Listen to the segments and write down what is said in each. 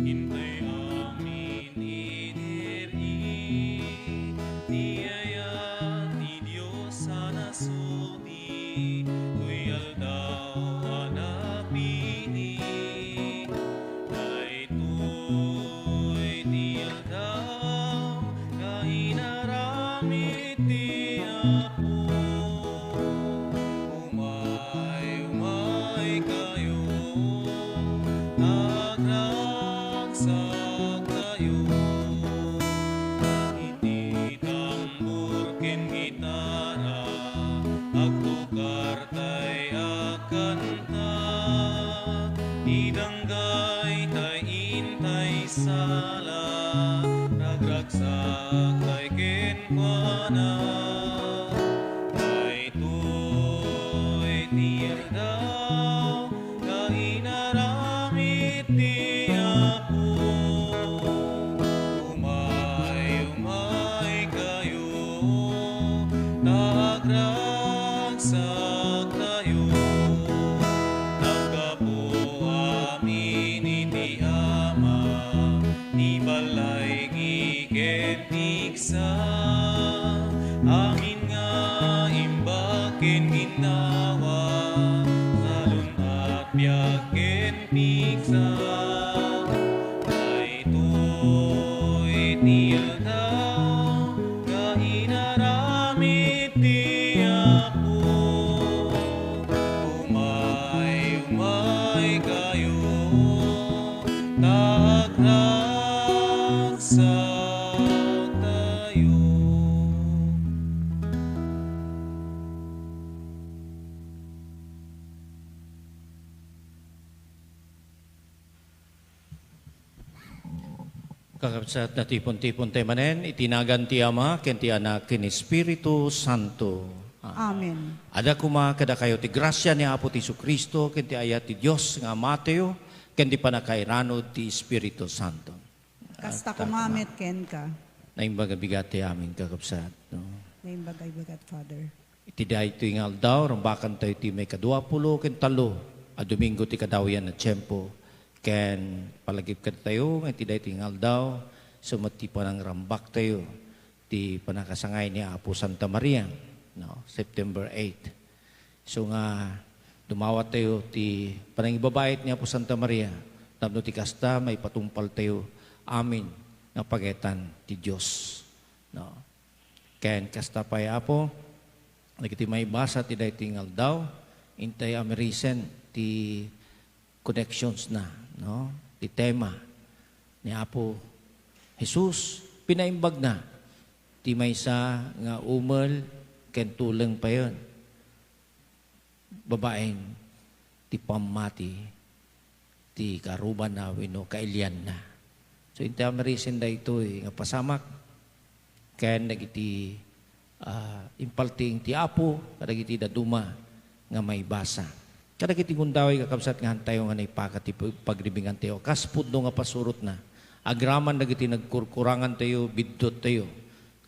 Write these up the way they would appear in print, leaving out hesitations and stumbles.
Hintay amin iniri, niyaya ti Diyos sa nasudi, tuyal daw hanapini, daytoy tiyal daw, kainaramid ti Apo. Umay kayo, nagragsak kayo, iti tambor ken gitara, agtukar tay akanta, idanggay tay intay sala, nagragsak tay ken kuana, daytoy tiyal daw, kainaramid ti Apo. Umay kayo, nagragsak tayo, naggapo amin iti Ama, di balay giken tiksa, amin nga imbaken ginawa, salun at biyaken piksa, daytoy tiyal daw, kainaramid ti Apo. Umay kayo, nagragsak tayo. Kakabsat na tipon-tipon tayo manen, itinagan ti Ama, ken ti Anak, ken Espiritu Santo. Amen. Ada kuma kada kayo ti grasya ni Apo ti Kristo, ken ti ayat ti Dios nga Mateo, ken ti panakairano ti Espiritu Santo. Kasta kumamit ken ka. Naimbaga-bigat ti amin kakabsat. No? Naimbagay-bagat, Father. Iti dahi iti ngal daw, rambakan tayo ti may kadwapulo, ken talo, a Domingo ti kadawian na tiyempo, ken palagip ka tayo, iti dahi iti ngal daw, sumati pa ng rambak tayo, ti panakasangay ni Apo Santa Maria, no? September 8. So nga, dumawat tayo ti panangibabait ni Apo Santa Maria, tapno ti kasta, may patumpal tayo, amin, nga pagetan ti Diyos. No? Ken kasta pa Apo, nagiti may basa ti dahi tingal daw, intay amerisen ti connections na, no? Ti tema ni Apo Jesus, pinaimbag na, ti maysa nga umel, ken tuleng pa yun. Babaeng, ti pamati, ti karuban na wino, kailyan na. So, intay amerisen da ito, nga pasamak, ken nagiti impalting ti Apo, kadagiti daduma nga may basa. Kadagiti gundaway kakabsat nga hantayo nga naipakat ti pagribingan tayo. Kaspud no nga pasurot na. Agraman dagiti nagkurkurangan tayo, bidot tayo.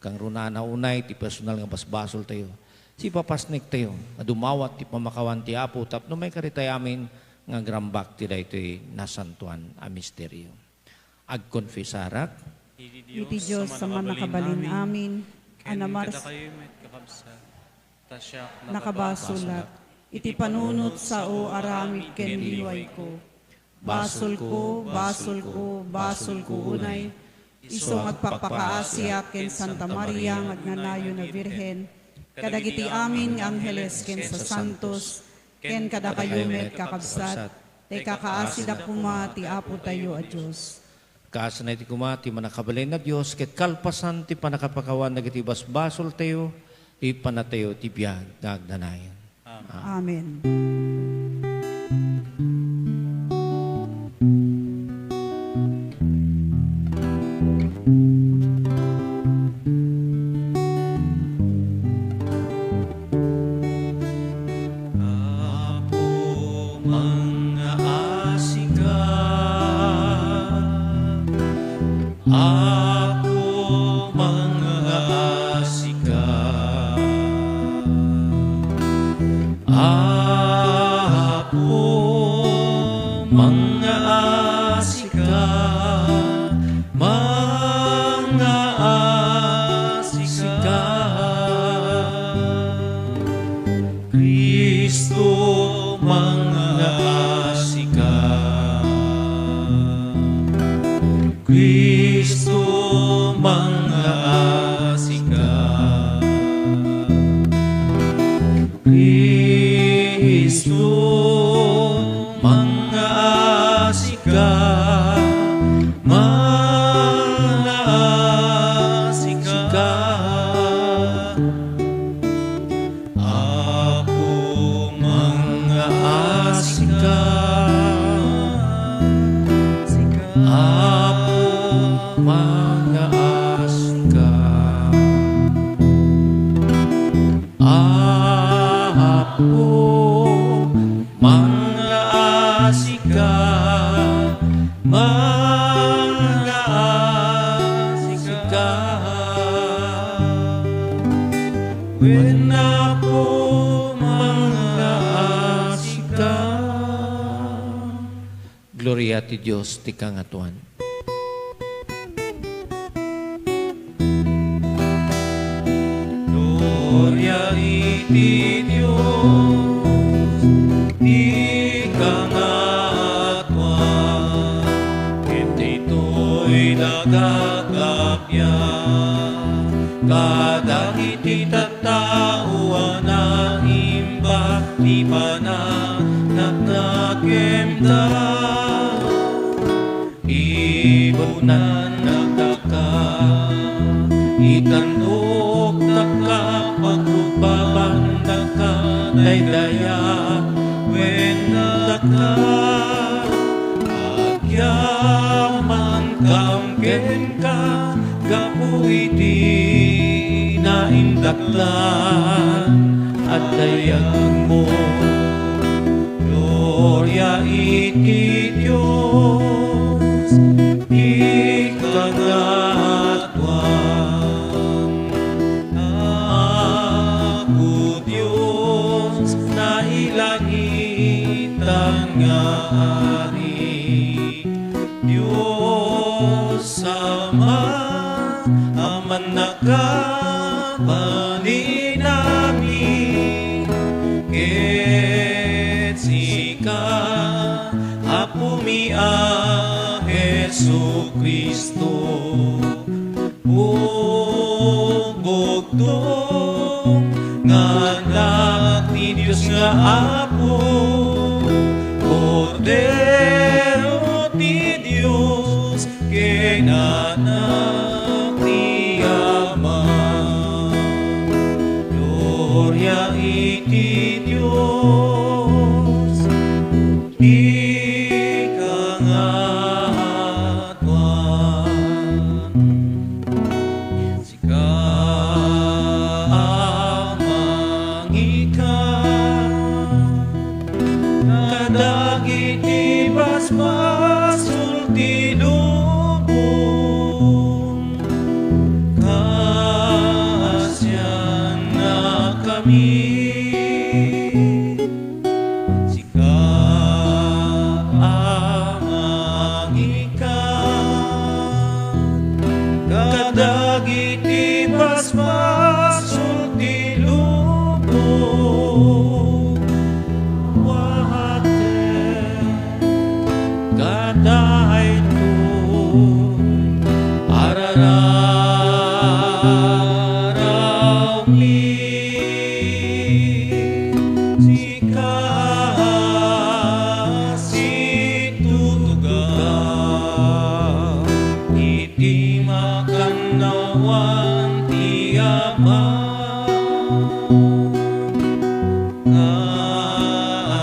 Kang runana unay, ti personal nga basbasol tayo. Si papasnik tayo, nga dumawat ti pamakawan ti Apo, tapno may karitay amin nga grambak ti daytoy nasantuan a misteryo. Agkonfisarak, Iti Diyos sa manakabalin amin, anamars nakabasulat, iti panunot sa o aramid ken liway ko. Basol ko, unay, iso magpapakaasya ken Santa Maria magnanayo na Virhen, kadagiti amin nga angheles ken sa santos, ken kada kayo met kakabsat, te kakaasida kuma ti Apo tayo a Diyos. kaasa na iti kumati manakabalin na Diyos, ket kalpasan ti panakapakawan na iti basbasol tayo, ipanatayo ti biyag nagnanayan. Amen. Apo mga asika, Apo mga asika, Apo mga asika, Kristo mga asika. Kristo mga asika. Mga asika. Ako mga asika. Ako mga asika. Ako mga asika. Mga asika. When ako mga asika. Gloria ti Diyos, ti kangatuan. Gloria iti Diyos, di kangatuan, ito'y nagagapyan, kadagiti tattao na imba, di pa na nagkemda, ibunan nagdaka, itandok nagka, pagrupaban ka, daydaya, when nagdaka, agyaman kamken ka, gapuiti na indaklan, at dayag mo, Gloria iti Diyos, ikangatuan. Ako Diyos na ilangitang nga ari, Diyos Ama, aman nakapani namin, ket sika apumi a Jesu Kristo, bugtong nga anak ni Diyos nga Apo, Kordero ti Diyos, kinanak ni Ama. Gloria iti Diyos, ikangatuan. Sika amang kadagiti basbasul ti lubong, kasyan na kami. Sika amang kadagiti basbasul ti lubong, kaday to'y arararaw mi, sika situtugaw, iti makanawan ti Ama.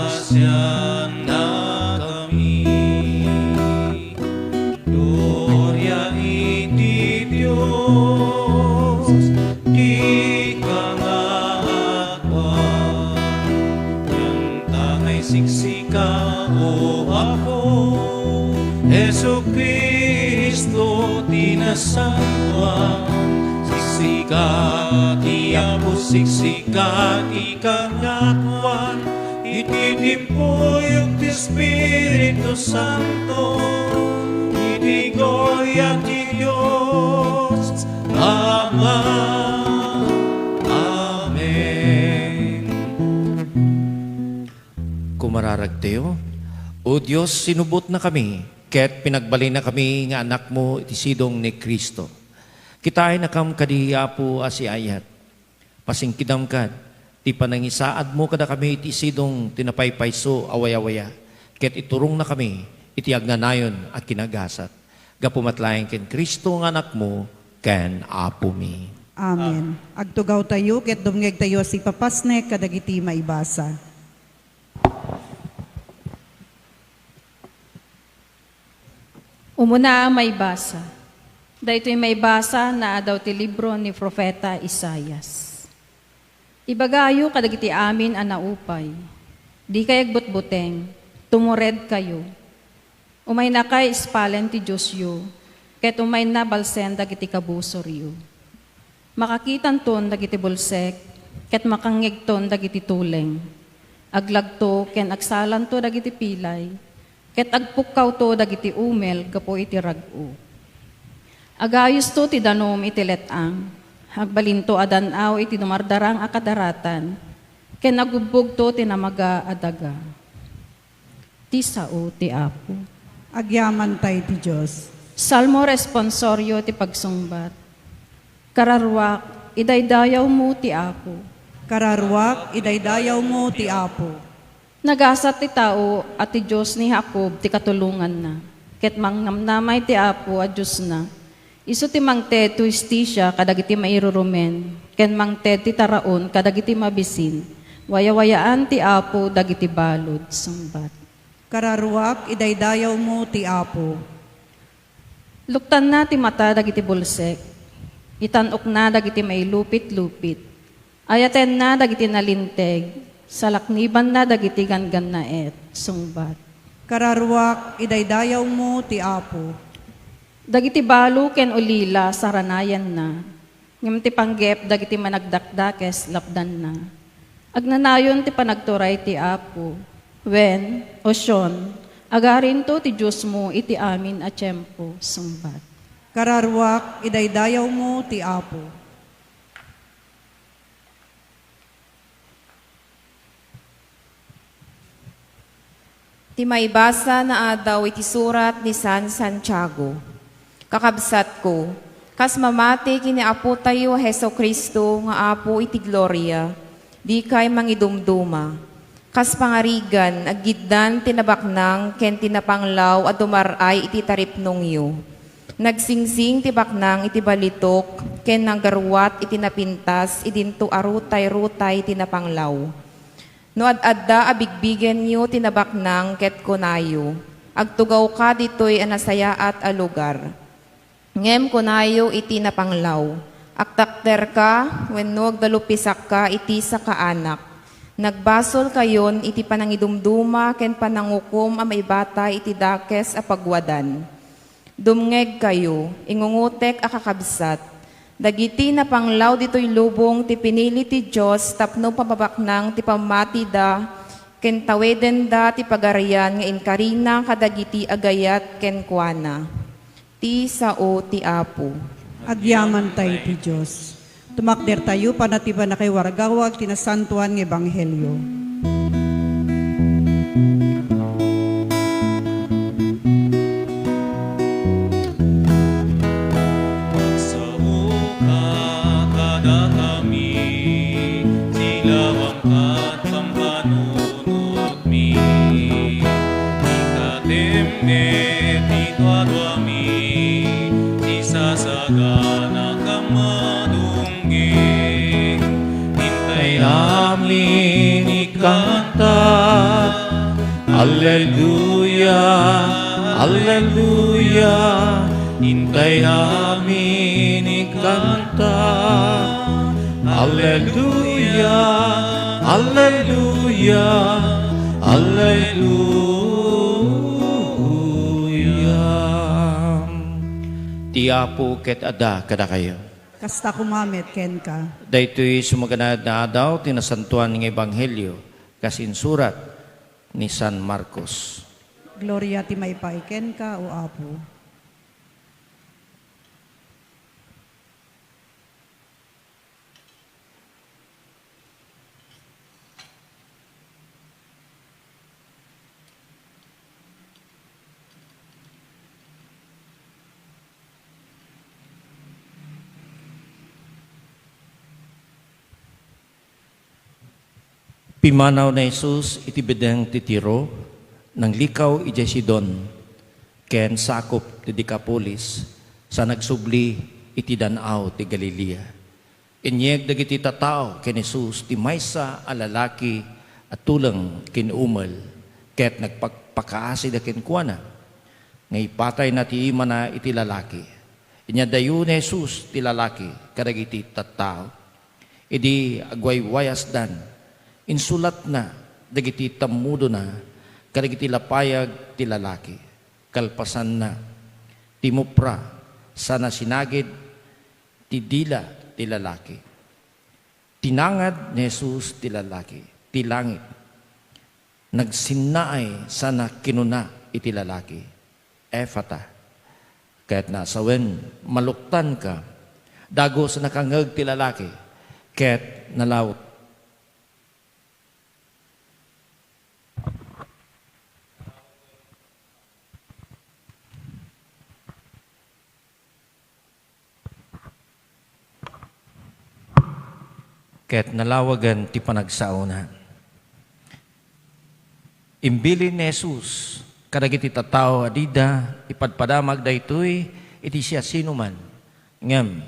Asyan na kami. Gloria iti Diyos, di kangatuan. Yang tangay siksika o ako, Jesu Kristo tinasantuan. Siksika ti Apo, siksika ti kangatuan, ititimpuyog ti Espiritu Santo, itigoy ti Diyos Ama. Amen. Kumararagteo, O Diyos, sinubot na kami, ket pinagbali na kami nga anak mo iti sidong ni Kristo. Kita ay nakam kadi Apo asi ayat. Pasingkidam kad, ti panangisaad mo kada kami iti sidong tinapaypayso awaya-waya. Ket iturong na kami iti agnanayon at kinagasat. Gapumatlayan ken Kristo nga anak mo, ken Apo mi. Amen. Agtugaw tayo, ket dumngeg tayo si papasnek, kadagiti maibasa. Umuna ang may basa. Dahito'y may basa na daw ti libro ni Propeta Isayas. Ibagayo kadagiti amin ang naupay. Di kayag butbuteng, tumured kayo. Umay na kay ispalen ti Diyos yu, ket umay na balsen dagiti kabusor yu. Makakitan ton dagiti bulsek, ket makangigton dagiti tuleng. Aglagto ken agsalan to dagiti pilay, ket agpukaw to dagiti umel gapo iti rag-o. Agayos to ti danom iti letang, agbalinto adanaw iti dumardarang akadaratan, ken nagubog to ti namaga adaga. Ti sao ti Apo. Agyaman tayo ti Diyos. Salmo responsoryo ti pagsungbat. Kararwak, idaydayaw mo ti Apo. Kararwak, idaydayaw mo ti Apo. Nagasat ti tao at ti Diyos ni Jacob ti katulungan na. Ket mangnamnamay ti Apo at Diyos na. Isu ti mangted tu istisya kadagiti mairurumen. Ken mangted ti taraon kadagiti mabisin. Wayawayaan ti Apo dagiti balod. Sungbat. Kararwak, idaydayaw mo ti Apo. Luktan na ti mata dagiti bulsek. Itanok na dagiti mailupit-lupit. Ayaten na dagiti nalinteg. Salakniban na dagiti gangan na et. Sungbat. Kararwak, idaydayaw mo ti Apo. Dagiti balo ken ulila saranayan na. Ngem ti panggep dagiti managdakdakes lapdan na. Agnanayon ti panagturay ti Apo. Wen, osyon, agarin to ti Diyos mo iti amin a tiyempo. Sungbat. Kararwak, idaydayaw mo ti Apo. Ti maibasa na adaw iti surat ni San Santiago. Kakabsat ko, kas mamati kini Apo tayo Heso Kristo nga Apo iti gloria, di kay mangidumduma. Kas pangarigan, agiddan tinabaknang ken tinapanglaw at dumaray iti taripnong yu. Nagsingsing ti baknang iti balitok, ken nanggarwat iti napintas, idinto arutay-rutay tinapanglaw. No ad-adda abigbigen yu tinabaknang ket kunayo. Agtugaw ka ditoy anasaya at alugar. Ngem kunayo iti napanglaw. Aktakter ka, wenno agdalupisak ka iti sa kaanak. Nagbasol kayon iti panangidumduma ken panangukom a maibata iti dakes a pagwadan. Dumngeg kayo, ingungutek a kakabsat. Dagiti na panglaw dito'y lubong ti pinili ti Diyos tapno pamabaknang ti pamatida ken taweden da ti pagarian nga inkarina kadagiti agayat ken kuana. Ti sao ti Apo. Agyaman tayo ti Diyos. Tumakder tayo panatiban na kay waragawag tinasantuan ng Ebanghelyo. Alleluia, Alleluia, hintay namin ikanta. Alleluia, Alleluia, Alleluia. Ti Apo ket ada kada kayo. Kasta kumamit, ken ka. Daytoy sumaganad na adaw tinasantuan ng Ebanghelyo kasin surat ni San Marcos. Gloria ti may paiken ka, o Apo. Pimanaw na Jesus iti bedeng ti Tiro, nang likaw iti Sidon, ken sakop ti Decapolis, sa nagsubli iti danaw ti Galilea. Inyeg dagiti tatao ken Jesus ti maysa a lalaki at tulang kinumal, ket nagpakaasi da kenkuana, nga ipatay na ti ima na iti lalaki. Inya dayo ni Jesus ti lalaki, kadagiti tattao. Idi agwaywayas dan, insulat na, dagiti tamudo na, kadagiti lapayag ti lalaki. Kalpasan na, timupra, sana sinagid, ti dila ti lalaki. Tinangad ni Jesus ti lalaki, ti langit. Nagsinaay sana kinuna iti lalaki. Ephata. Kaya't nasawen, maluktan ka, dago sa nakangag ti lalaki, kaya't nalawot. Kaya't nalawagan ti panagsauna. Imbilin ni Jesus, kadagiti tattao adida, ipadpadamag daytoy, iti siya sinuman. Ngem,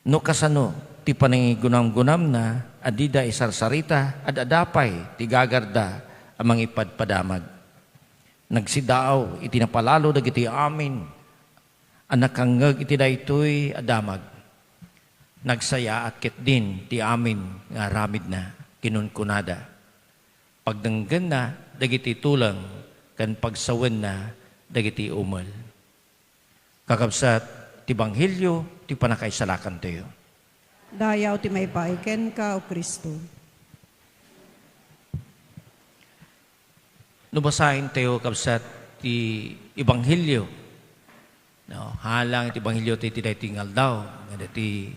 no kasano, ti panangigunam-gunam na, adida isarsarita, adapay, ti gagarda, amang ipadpadamag. Nagsidaaw, iti napalalo dagiti amin, anakangag iti daytoy adamag. Nagsaya at ket din, ti amin, nga ramid na, kinunkunada. Pagdanggan na, dagiti tulang, kan pagsawen na dagiti umal. Kakabsat, ti Banghilyo, ti panakaisalakan tayo. Dayaw ti may paiken ka, O Kristo. Nubasahin tayo, kabsat, ti Ibanghilyo. No, halang ti Ibanghilyo ti tingal daw. Ti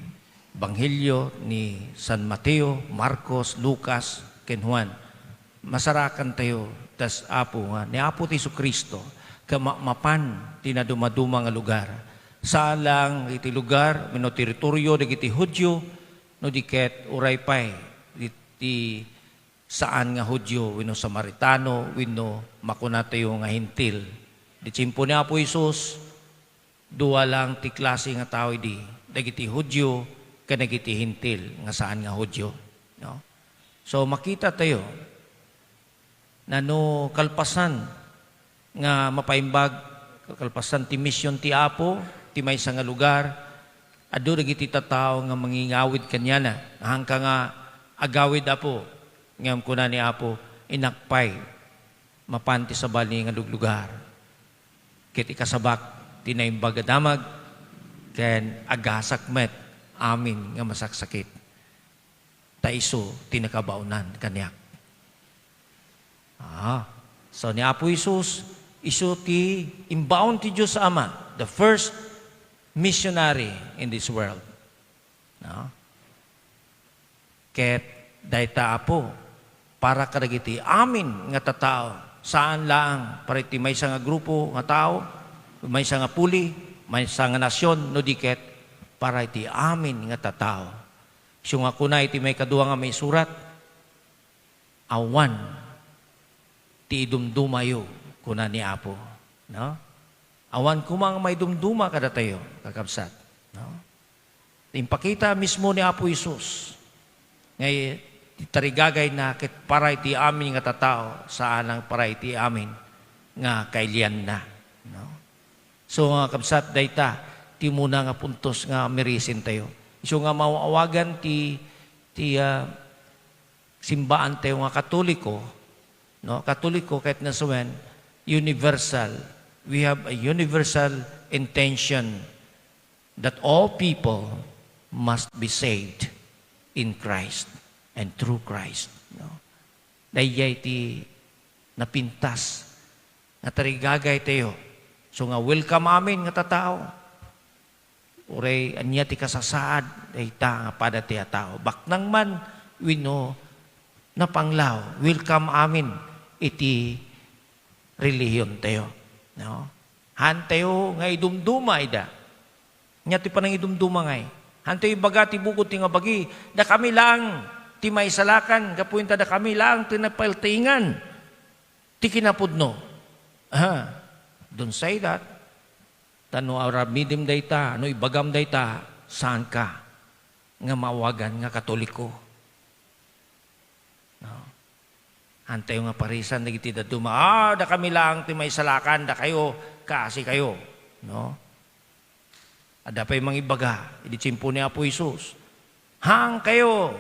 Ibanghilyo ni San Mateo, Marcos, Lucas, ken Juan. Masarakan tayo, tas apo nga, ni Apo ti Kristo, kamapan, tinadumaduma nga lugar. Saan lang iti lugar, mino teritoryo, dagiti Hudyo, no diket uray pay, iti saan nga Hudyo, wino Samaritano, wino makuna tayo nga hintil. Di tsimpo ni Apo Isus, duwa lang ti klase nga tao di, dagiti Hudyo, kanagiti hintil, nga saan nga Hudyo. No? So makita tayo, na no kalpasan nga mapaimbag, kalpasan ti mission ti Apo, ti maysa nga lugar, adu dagiti tattao nga mangingawid kanyana, hangka nga agawid Apo, ngam kuna ni Apo, inakpay, mapanti sa bali nga lugar. Ket ikasabak, tinaimbag adamag, ken agasakmet, amin nga masaksakit. Taiso, tinakabaunan kanyak. So ni Apo Isus, isu ti imbaon ti Diyos Ama, the first missionary in this world. No? Ket dayta Apo, para kadagiti amin nga tattao, saan lang, para iti maysa nga grupo nga tao, maysa nga puli, maysa nga nasyon, no diket, para iti amin nga tattao. So nga kuna iti may kadua nga may surat, awan, ti idumdumayo kuna ni Apo. No? Awan kumang may dumduma kada tayo, kakabsat. No? Impakita mismo ni Apo Isus. Ngay, tarigagay na kit para iti amin nga tatao, saan ang para iti amin nga kailian na. No? So nga kabsat, dayta, ti muna nga puntos nga mirisin tayo. So nga mawawagan ti simbaan tayo nga Katoliko, no, Katoliko kahit nasuwen, universal. We have a universal intention that all people must be saved in Christ and through Christ. No? Dayay ti napintas nga tarigagay tayo. So nga welcome amin nga tatao. Uray anya ti kasasaad dayta nga pada ti tao. Baknang man wino na panglaw, welcome amin iti relihiyon tayo. No? Han tayo nga idumduma ida. Nya ti panang idumduma ngay. Han tayo baga ti bukod ti nga bagi. Da kami lang ti ti may salakan, gapuin tada kami lang, tinapaltingan, ti kinapudno. Don't say that. Tano aramidim dayta, ano ibagam dayta, saan ka? Nga mawagan nga Katoliko. No? Antay nga parisan, nagiti da duma, da kami lang, ti may salakan, da kayo, kasi kayo. No? Ada pa'y mga ibaga, iditsimpo ni Apo Isus. Hang kayo,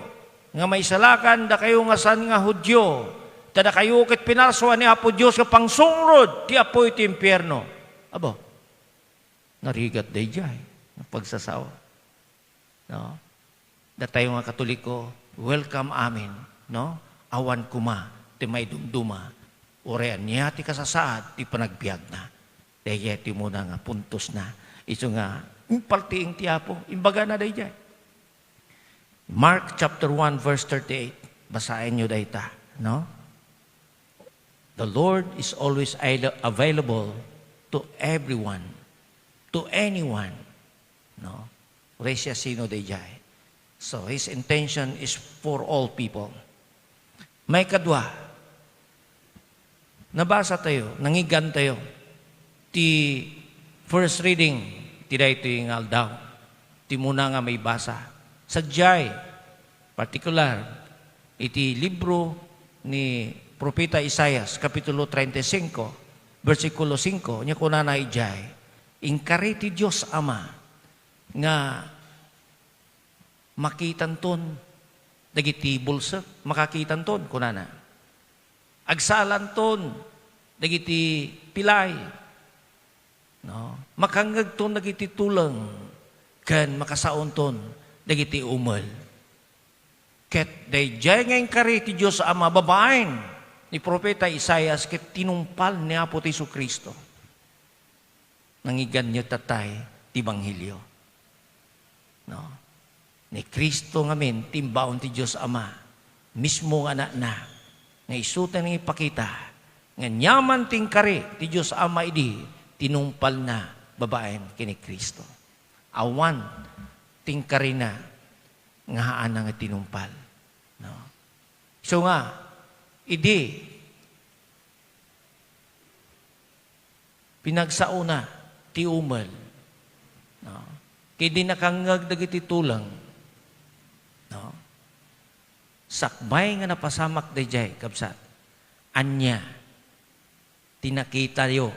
nga may salakan, da kayo nga san nga Hudyo, tada kayo kit pinarswa ni Apo Diyos ka pangsungrod, ti Apo iti impyerno. Abo, narigat day jay, pagsasawa. No? Da tayo nga Katoliko, welcome amin, no? Awan kuma, ti may dumduma, orean niya ti kasasaad, ti panagbiag na. Daya ti muna nga, puntos na. Iso nga, partiing ti Apo, imbaga na day jay. Mark chapter 1 verse 38, basahin nyo dayta, no? The Lord is always available to everyone, to anyone, no? Resya sino day jay. So, His intention is for all people. May kadwa, nabasa tayo, nangigan tayo, ti first reading, ti dayto yung aldaw, ti muna nga may basa. Sadyay, particular, iti libro ni Propeta Isaias, Kapitulo 35, versikulo 5, niya kuna na ijay, inkari ti Diyos Ama, nga makitan ton, dagiti bulsak, makakitan ton, kuna na. Agsalan ton, dagiti pilay, no? Makangag ton, dagiti tulang, kan makasaon ton, dagiti umal. Ket dayjay ngayon kari ti Diyos Ama babaen ni Propeta Isaias ket tinumpal ni Apo ti Jesucristo. Nangigan niyo tatay ti Banghilyo. No? Ni Kristo ngamin timbaon ti Diyos Ama mismo nga na nga isutan ng ipakita nga nyaman ting kari ti Diyos Ama idi tinumpal na babaen kini Kristo. Awan ting kari na nga haan nga tinumpal. No? So nga, idi, pinagsauna, ti umal. No? Kaya di nakangag dagiti tulang. No? Sakbay nga napasamak da jay, kapsat. Anya, tinakita yo,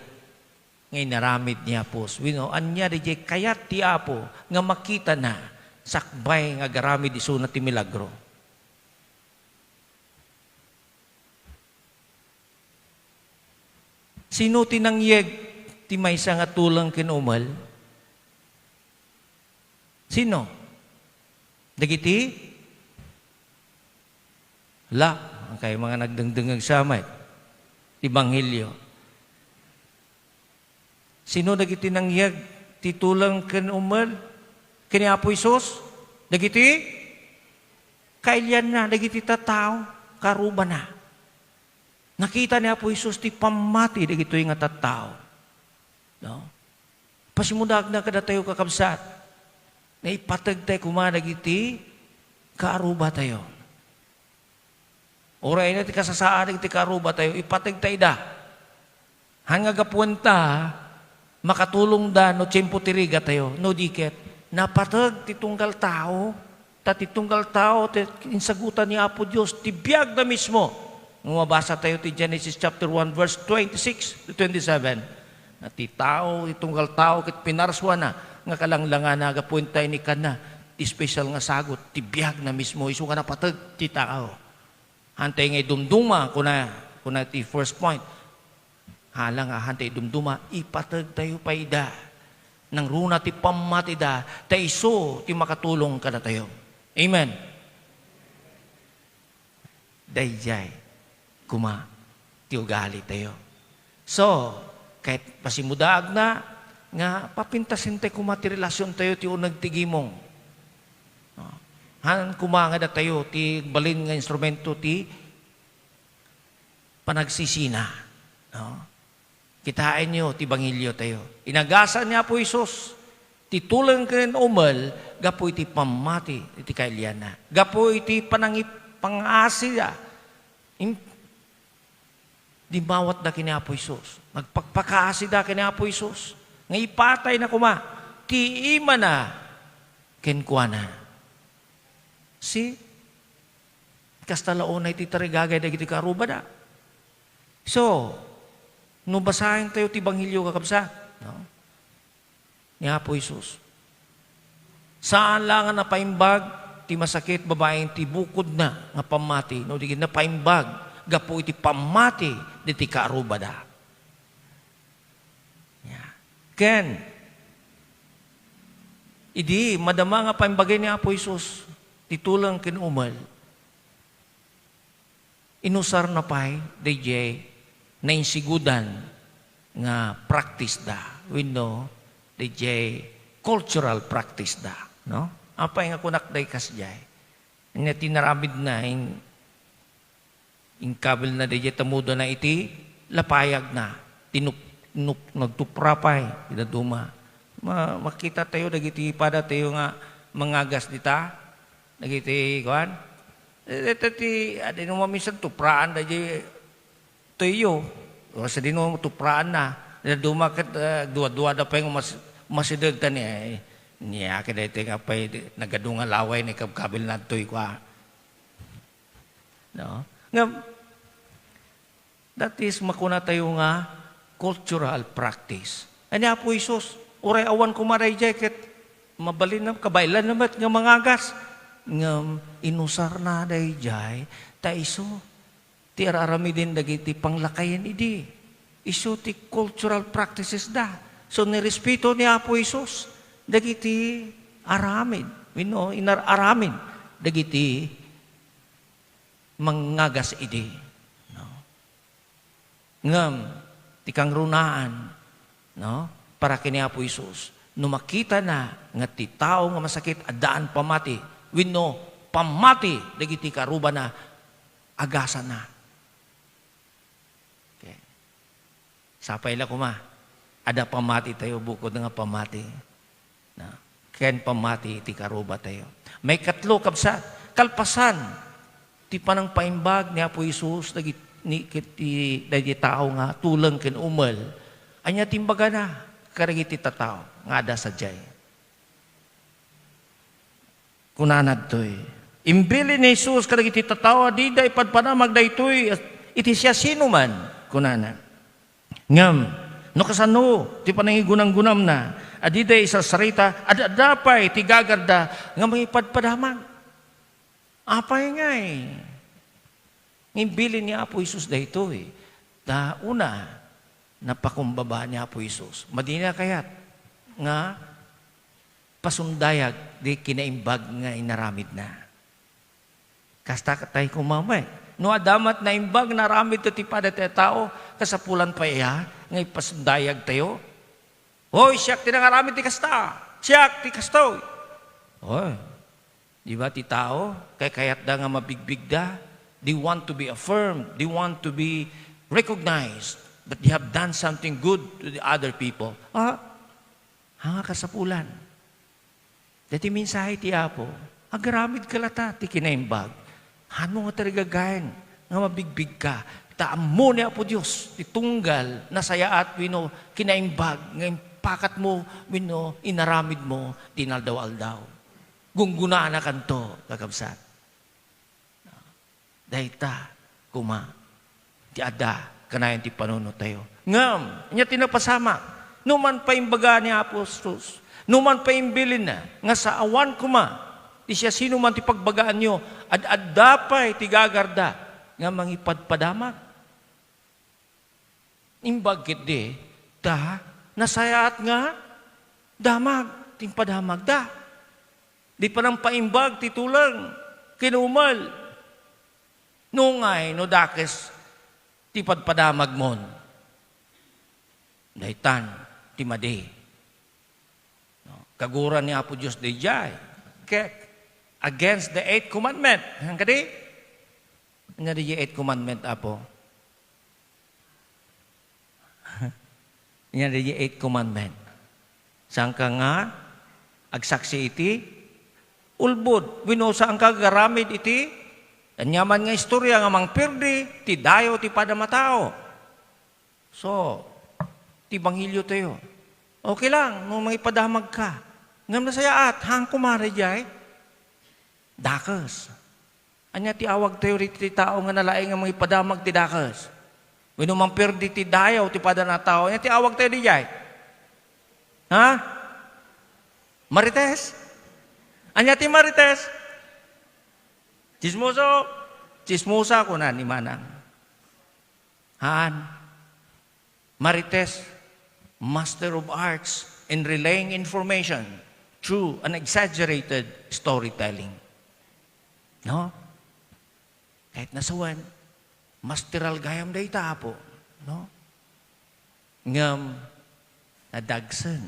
ngay naramid niya po. Wino, anya da jay, kayat ti Apo, nga makita na, sakbay nga garamid iso na ti milagro. Sino tinangyeg ti maysa nga tulang kinumal? Sino? Dagiti? La, ang kayo mga nagdangdangag samay. Ti Banghilyo. Sino dagiti nangyeg ti tulang kinumal? Kini Apo Isus? Dagiti? Kailyan na, dagiti tatao, karuba na. Nakita ni Apo Isus ti pamati dagito yung nga tattao. No? Pasimudag na kada tayo kakabsat. Na ipatag tayo kumadag iti kaaruba tayo. Oray na ti kasasaan iti kaaruba tayo, ipatag tayo da. Hangagapuan ta, makatulong da no tiyempo tiriga tayo, no diket. Napatag ti tunggal tao, ti tunggal tao, ti insagutan ni Apo Diyos, ti biyag na mismo. Mabasa tayo ti Genesis chapter 1 verse 26 to 27. Na ti tao, itunggal tao, kit pinarswa na, nga kalanglangan na agapuntay ni kana, ti special nga sagot, ti biyag na mismo, iso nga napatag ti tao. Hantay nga dumduma, kuna ti first point, halang nga hantay dumduma, ipatag tayo paida. Nang runa ti pamatida, ta iso ti makatulong ka na tayo. Amen. Dayjay. Kuma, ti ugali tayo. So, kahit pasimudaag na, nga papintasin tayo kuma ti relasyon tayo ti unag tigimong. Han kuma nga da tayo ti balin nga instrumento ti panagsisina. No? Kitain nyo ti Banghilyo tayo. Inagasan niya po Isus. Titulang ka rin umal, gapo iti pamati iti kailiana. Gapo iti pangasi di bawat da kini Apo Isus. Nagpagpakaasi da kini Apo Isus. Nga ipatay na kuma. Ti ima na kenkwana. Si kastalaon na iti tarigagay da iti karuba da. So, no basahin tayo ti Banghilyo kakabsat. No? Ni Apo Isus. Saan lang nga napaimbag ti masakit babaeng ti bukod na nga pamati. No, di napaimbag gapo iti pamati diti karuba da. Yeah. Ken, idi madama nga paimbagay ni Apo Isus titulang kinumal. Inusar na pa'y DJ na insigudan nga practice da. We know DJ cultural practice da. No? Apa nga kunak day kasjay. Nga tinaramid na in kabel na DJ tamudo na iti lapayag na. Nagtuprapay. Idaduma. Makita tayo dagiti pada tayo nga mangagas dita. Dagiti kuan. Ito ti adino mamisan tupraan da DJ tayo. O sa dino tupraan na. Idaduma kat dua-dua da pa yung masidagtan niya. Niya kada ito nga pa nagadunga laway ni kabkabil na ito'y kwa. No? Nga, that is makuna tayo nga cultural practice. Ano po Isus? Uray awan kumaray jacket. Mabalin na, kabailan naman nga mangagas. Nga inusar na day jay. Ta iso. Ti ararami din dagiti panglakayan idi. Iso ti cultural practices da. So nirespeto ni Apo Isus. Dagiti aramid. We know, inararamid. Dagiti mangagas idi. No? Ngam, tikang runaan, no? Para kini Apo Isus, no makita na nga ti tao nga masakit, adaan pamati. We know, pamati, dagiti karuba na, agasan na. Okay. Sapay la kuma, ada pamati tayo, bukod nga pamati. No? Ken pamati, ti karuba tayo. May katlo kabsat, kalpasan, ti panang paimbag ni Apo Isus dagiti tao nga tulang ken umal anya timbaga na karagiti tatao nga ada sadyay kunanad toy imbili ni Jesus karagiti tatao di day padpanamag daytoy iti siya sino man kunana ngam no kasano ti panangigunam-gunam na adi day isa sarita adapay ti gagarda nga mangipadpadamag. Apay nga Imbili ni Apo Isus dahito Da una, napakumbaba ni Apo Isus. Madina kayat nga pasundayag di kinaimbag nga inaramid na. Kasta katay kumamay. No adamat na imbag naramid to tipada tayo tao kasapulan pa iya nga ipasundayag tayo. Hoy, siyak tinangaramid ti kasta. Siyak ti kastoy. Hoy. Di ba ti tao? Kay kayat da nga mabigbig da. They want to be affirmed. They want to be recognized that they have done something good to the other people. Hanga kasapulan. Dati minsahe ti Apo, agaramid kalata ti kinaimbag. Hano nga tarigagayan nga mabigbig ka. Taam mo ni Apo Diyos, itunggal, nasayaat, kinaimbag, nga impakat mo, inaramid mo, tinaldaw-aldaw. Gunggunaan na kanto, kakabsat. Dahita, kuma, ti ada, kanayan ti panuno tayo. Ngam, niya tinapasama, numan pa imbaga ni Apostles, numan pa imbilin na, nga sa awan kuma, ti siya sino man ti pagbagaan nyo, ad-addapay ti gagarda, nga mangipadpadamag. Imbagkit di, nasayaat nga, damag, ting padamag da. Di pa nang paimbag, titulang, kinumal. Nungay, no dakes, ti padpadamag mon. Daitan, ti madi. No, kaguran ni Apo Diyos di jay. Against the 8th commandment. Ang kadi? Ano di 8th commandment, Apo? Yan di 8th commandment. Saan ka nga, agsaksi iti, ulbod. Saan ka garamid iti, Anyaman nga istorya nga mang perdi, ti dayo ti padamatao. So, ti banghilyo tayo. Okay lang, nung mga ipadamag ka. Ngam na saya at, hang kumari jay, dakas. Anya ti awag tayo rito ti tao nga nalaing nga mga ipadamag ti dakas. When mang perdi ti dayaw ti padanatao, anya ti awag tayo di jay. Ha? Marites? Anya ti Marites? Chismosa ko na ni Manang. Haan? Marites, master of arts in relaying information through an exaggerated storytelling. No? Kahit nasawan, masteral gayam day tapo. No? Ngam, nadagsan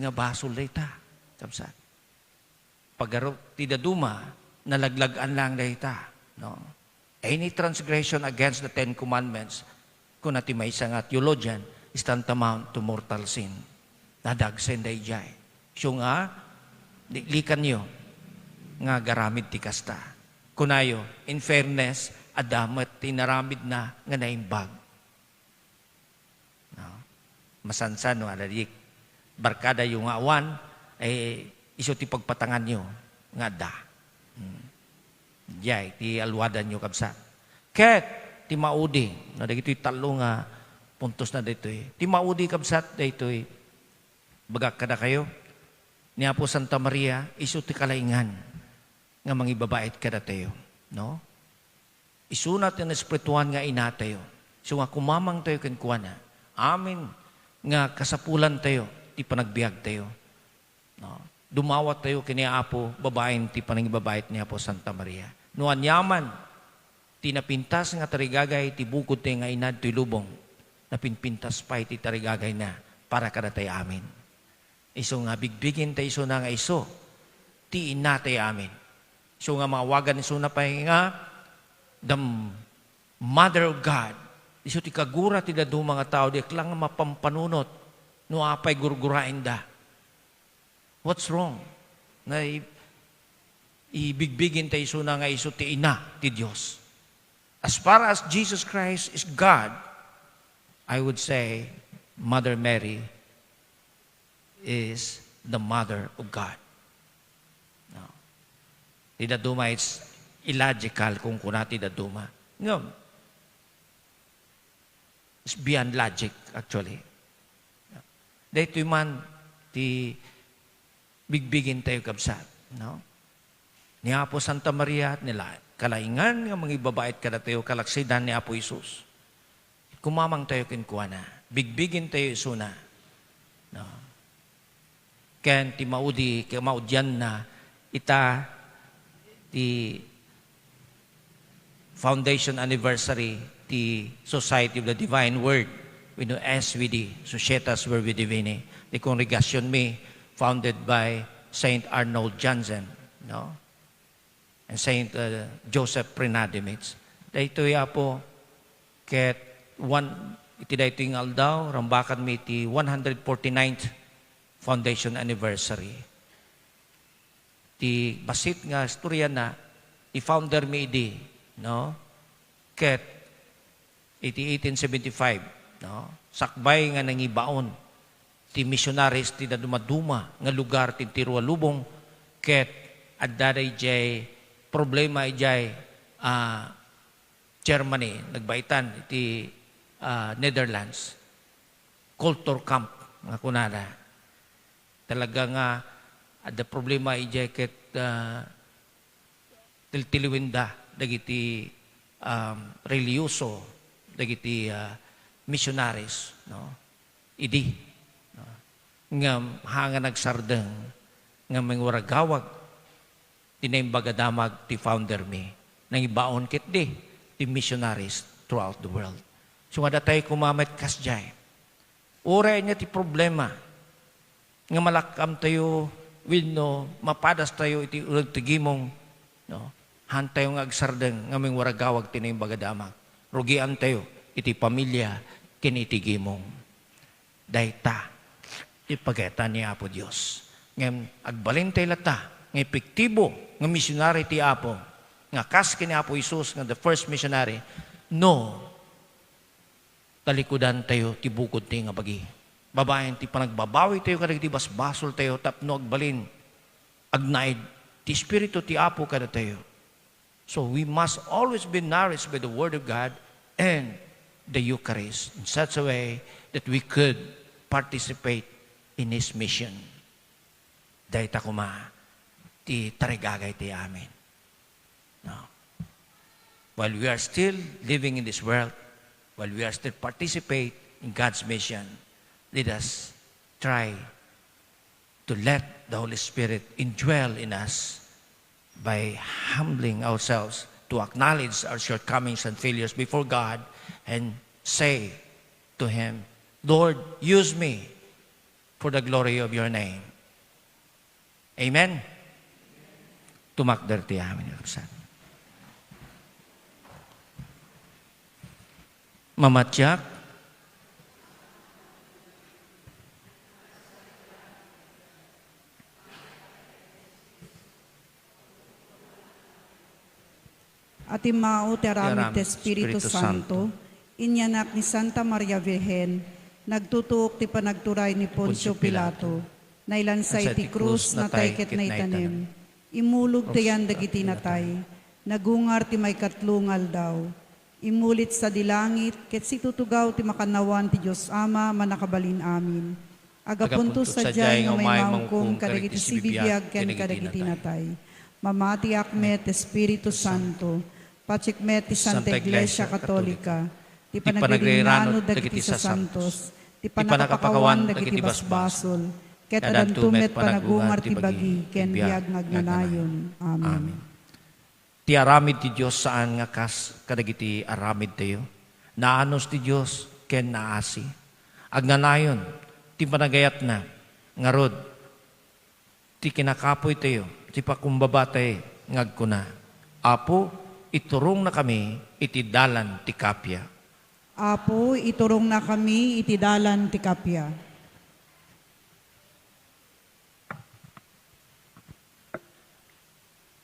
nga basol day ta. Kapsat. Pagaro ti daduma, nalaglagan lang day ta. No? Any transgression against the Ten Commandments, kung natin may isang theologian, is tantamount to mortal sin. Nadagsan day jay. So nga, likan nyo, nga garamid ti kasta. Kunayo, in fairness, adamat tinaramid na nga naimbag. No? Masansan, no, aladik. Barkada yung awan, ay iso ti pagpatangan nyo, nga da. Jay, ti alwadan nyo kabsa. Ket, ti maudi, na dito talo nga puntos na dito ti maudi kabsat dito bagak kada kayo, niya po Santa Maria, iso ti kalaingan, nga mangibabait kada tayo. No? Isunat yung espirituan nga ina tayo. So nga kumamang tayo kinkuha na. Amin nga kasapulan tayo, ti panagbiag tayo. No? Dumawat tayo kini Apo, babaeng ti panangibabait niya po Santa Maria. No anyaman, tinapintas nga tarigagay, ti bukod tayo nga inad, ti lubong. Napinpintas pa iti tarigagay na para kada tayo amin. Iso nga bigbigin tayo iso na nga iso, ti ina tayo amin. So nga mawagan iso na pa nga, the Mother of God. Iso ti kagura ti dadu mga tao, di lang mapampanunot, no apay gurgurain da. What's wrong? Na ibigbigin tayo iso na nga iso ti ina, ti Diyos. As far as Jesus Christ is God, I would say Mother Mary is the Mother of God. No. Ti daduma, it's illogical kung kunati daduma. No. It's beyond logic, actually. Dahito man, ti bigbigin tayo kabsat. No? Ni Apo Santa Maria at nila, kalaingan nga mga ibabait kada tayo kalaksidan ni Apo Isus. Kumamang tayo kinkuha na. Bigbigin tayo isuna. No? Ken ti maudi, maudyan na ita ti foundation anniversary ti Society of the Divine Word. We know SVD, Societas Verbi Divini. The congregation me, founded by Saint Arnold Jansen, no? And Saint Joseph Prenadimits. Dahito po, ket iti dahito yung aldaw, rambakan mi iti 149th foundation anniversary. Ti basit nga istorya na, ti founder mi idi, no? Ket iti 1875, no? Sakbay nga nangibaon, ti missionaries ti dumaduma nga lugar ti Tirualubong, ket addaday jay problema ijay Germany, nagbaitan iti Netherlands, culture camp nga kunada. Talaga nga ada problema ijay ket tiltiliwinda dagiti religyoso, dagiti missionaries, no? Idi, no? Nga hanga nagsardeng nga mangwaragawag tinaimbagadamag ti founder mi nang ibaon ket di ti missionaries throughout the world. So nga datay kumamet kasjay. Ure niya ti problema nga malakam tayo no, mapadas tayo iti ulag tigimong, no? Hantayo nga agsardeng nga mangwaragawag tinaimbagadamag. Rugian tayo iti pamilya kinitigimong. Dayta ipageta ni Apo Dios. Ngem agbalin tayo lata nga epektibo nga misyonary ti Apo nga kas kini Apo Isus nga the first missionary, no, talikudan tayo, tibukod tayo nga bagi. Babayan, ti panagbabawi tayo, kadag ti basbasol tayo, tapno agbalin, agnaid, ti Espiritu ti Apo kada tayo. So we must always be nourished by the Word of God and the Eucharist in such a way that we could participate in His mission. Dahil takuma, ti tarigagay ti amin. No. While we are still living in this world, while we are still participate in God's mission, let us try to let the Holy Spirit indwell in us by humbling ourselves to acknowledge our shortcomings and failures before God and say to Him, Lord, use me for the glory of your name. Amen? Tumakder ti amin. Mamatyak, at imao ti aramid ti Espiritu Santo, inyanak ni Santa Maria Virgen, nagtutuok ti panagturay ni Poncio Pilato, nailansay ti krus na tay ket naitanem, imulog tayan dagiti natay, nagungar ti may katlungal daw, imulit sa dilangit, ket situtugaw ti makanawan ti Diyos Ama manakabalin amin. Agapuntos sa diyay nga may mangkong kadagiti sibibiyag ken kadagiti natay. Mamati akmet Espiritu Santo, pachikmet ti Santa Iglesia Katolika, ti panagrinano dagiti sa santos, ti panakapakawan dagiti basbasol, ket adantumet panagungar ti bagi, ken biag ngagnanayon. Amen. Ti aramid ti Diyos saan nga kas kadagiti aramid tayo. Naanos ti Diyos ken naasi. Agnanayon ti panagayat na ngarod ti kinakapoy tayo ti pakumbabatay ngagkuna. Apo, iturong na kami iti dalan ti kapya. Apo, iturong na kami iti dalan ti kapya.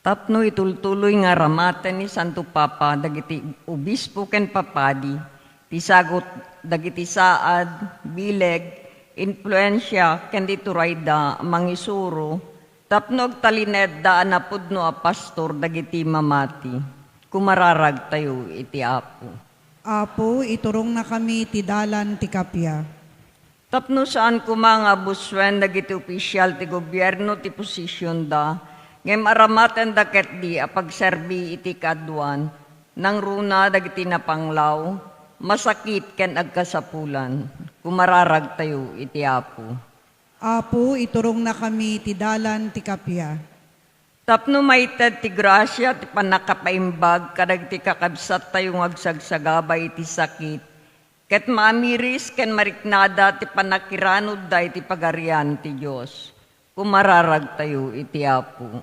Tapno itultuloy nga ramaten ni Santo Papa dagiti obispo ken papadi, ti sagot dagiti saad, bileg, influensya ken diturayda mangisuro, tapno agtalined daan na pudno a pastor dagiti mamati, kumararag tayo iti Apo. Apo, iturong na kami iti dalan ti kapya. Tapno saan kumanga buswen dagiti opisyal ti gobyerno ti posisyon da, ngem aramaten daket di apagserbi iti kaduan, nang runa dagiti napanglaw, masakit ken agkasapulan, kumararag tayo iti Apo. Apo, iturong na kami iti dalan ti kapya. Tapno maited ti grasya ti panakapaimbag kadagiti kakabsat tayong agsagsagabay iti sakit, ket maamiris ken mariknada ti panakiranod da iti pagarian ti Dios. Kumararag tayo iti Apo.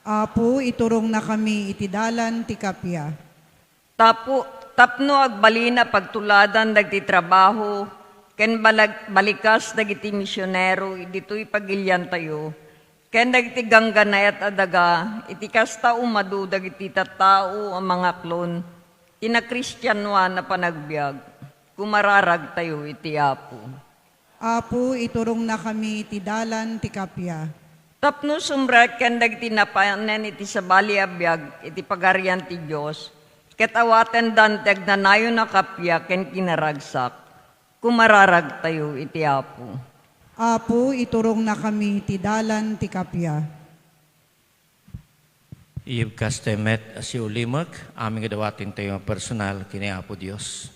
Apo, iturong na kami iti dalan ti kapya. Tapno agbalina pagtuladan dagiti trabaho, ken balikas dagiti misyonero, dito'y pagilyan tayo, ken dagiti gangganayat adaga, iti kasta umadu dagiti tattao ang mga klon, tinakristiyanwa na panagbiag, kumararag tayo iti Apo. Apo, iturong na kami iti dalan ti kapya. Tapno sumrek ken dagiti napanen iti sabali a biag iti pagarian ti Dios, ket awaten danteg nanayon na kapya ken kinaragsak. Kumararag tayo iti Apo. Apo, iturong na kami iti dalan ti kapya. Iyib kastemet asi ulimag, aming gadawatin tayo personal kini Apo Dios.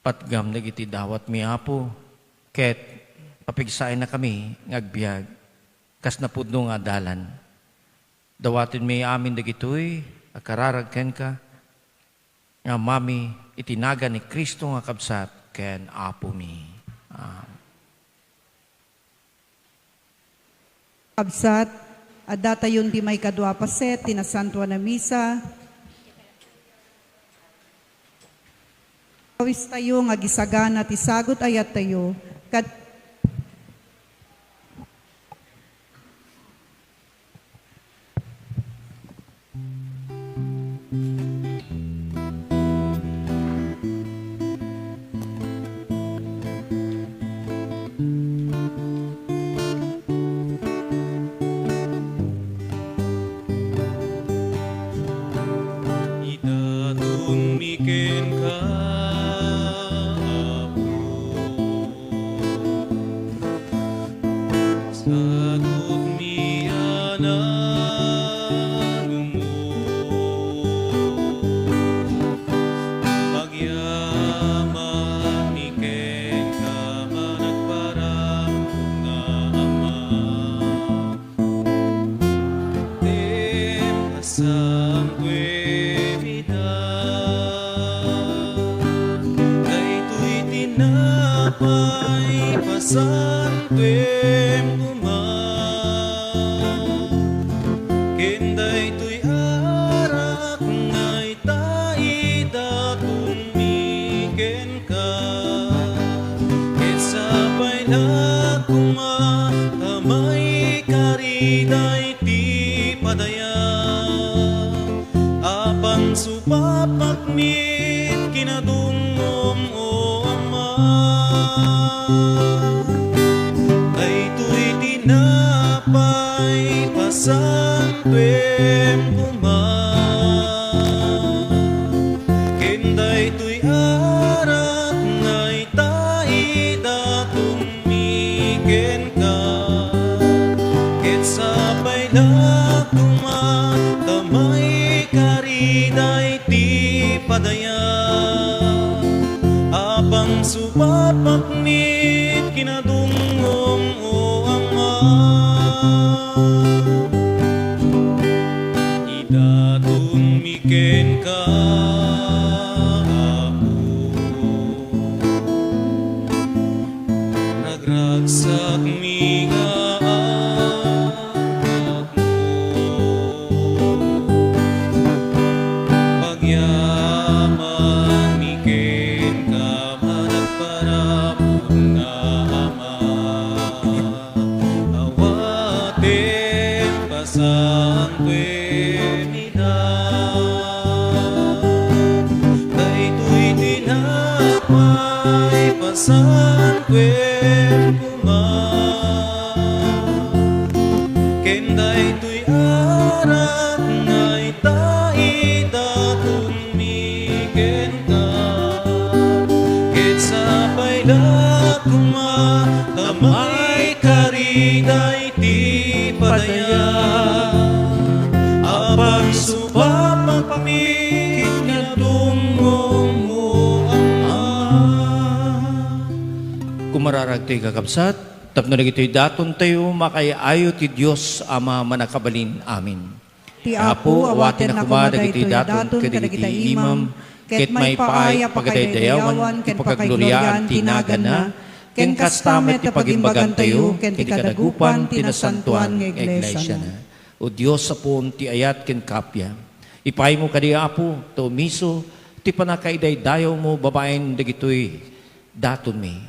Patgam nagiti dawat mi Apo, ket papigsain na kami ngagbiag, kas napudno nga dalan. Dawatin mi amin dagitoy, akararag ken ka, nga mami itinaga ni Kristo nga kabsat ken Apo mi. Kabsat, adda tayon di may kadwa paset, tinasantua na misa. Kawis tayo nga gisagana ti sagot ayat tayo, tumiken ka, sagot miyanan mo, magyaman miken ka managparang nga ama. Asam kwemida, daytoy tinapay pasan kwem kuma, ken daytoy arak ngay taida tumiken ka, ket sapay na kuma tamay kariday ti padaya. Apang supapakmit kinadungom o ama, daytoy tinapay pasan kwem kuma, ken daytoy arak ngay taida tumiken ka, ket sapay na kuma tamay kariday ti padaya. Apang supapakmit kinadungom o ama, idatun miken ka ako, nagragsak mi nga anak mo, pagyaman miken ka managparapon nga ama. Awaten pasan kwemida, daytoy tinapay pasan kwem kuma, ken daytoy arak ngay taida tumiken ka, ket sapay na kuma tamay kariday ti padaya. Apang supapakmit kinadungom mo ama. Kumararagtoy kakabsat, tapno na gito'y daton tayo, makaayo ti Diyos ama manakabalin amin. Ti Apo, awaten na kumadaytoy daton kadagiti imam, ket may paaya pakadaydayawan, ken pakagloryan tinagan na, ken kastamet ti pagimbagan tayo, ken ti kadagupan tinasantuan nga iglesia na. O Diyos sa poon ti ayat ken kapya, ipay mo kadi Apo, tumiso, ti panakaidaydayaw mo babaen dagitoy daton mi.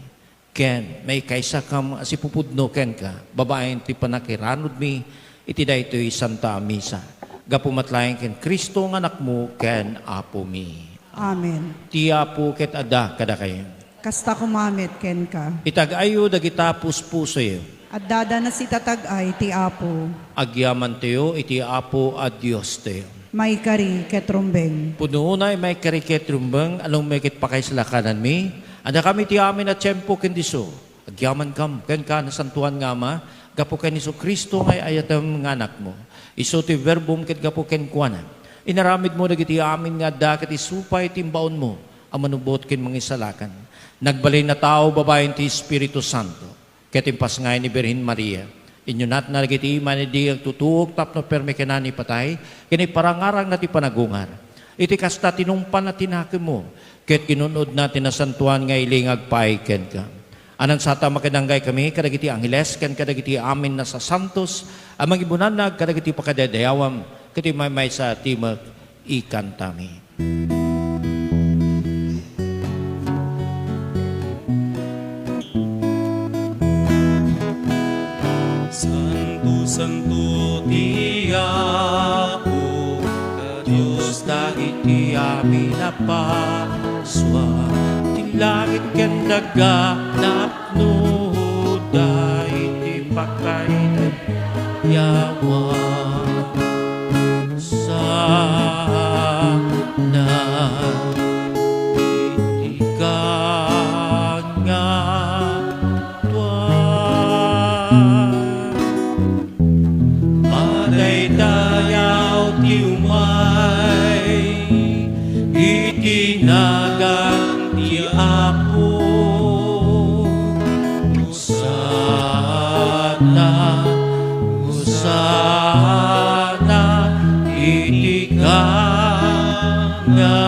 Ken may kaysa kam asipupudno ken ka, babaen ti panakiranod mi, iti daytoy Santa Misa. Gapumatlayan ken Kristo nga anak mo ken Apo mi. Amen. Ti Apo ket adda kada kayo. Kasta kumamit ken ka. Itag-ayo dagita puspusoyo. At dada na si tatagay ti Apo. Agyaman tayo iti Apo at Diyos tayo. May kari ket rumbeng. Punuunay may kariket rumbang anong may kit pakaislakanan mi. Anda kami ti amin at tiyempo kendiso. Agyaman kam ken ka nasantuan nga ama. Gapo ken Isu Kristo ngay ayatam nga anak mo. Isu ti verbum ket gapo ken kuana. Inaramid mo dagiti amin nga da ket isupay timbaon mo. Amanubot ken mangisalakan. Nagbalay na tao babaen ti Espiritu Santo. Ketimpas ngay ni Birhen Maria. Inyo nat nalagiti iman di agtutuog tapno perme kenani patay. Kini parangarang na ti panagungar. Iti kasta tinumpan na tinakim mo. Ket kinunod natin na santuan nga ilingag paiken ka. Anan sata makadanggay kami kadagiti angheles ken kadagiti amin na sa santos. Amang ibunan na kadagiti pakadadayawam. Kiti may sa timag ikantami. Santo, Santo, ti Apo, ka Diyos dagiti amin na paswa. Ti langit ken daga napnuday ti pakaidayawan. Sana itikan nga tuwan. Madaydayaw ti umay, itinagang ti Apo. Usana, usana, itikan nga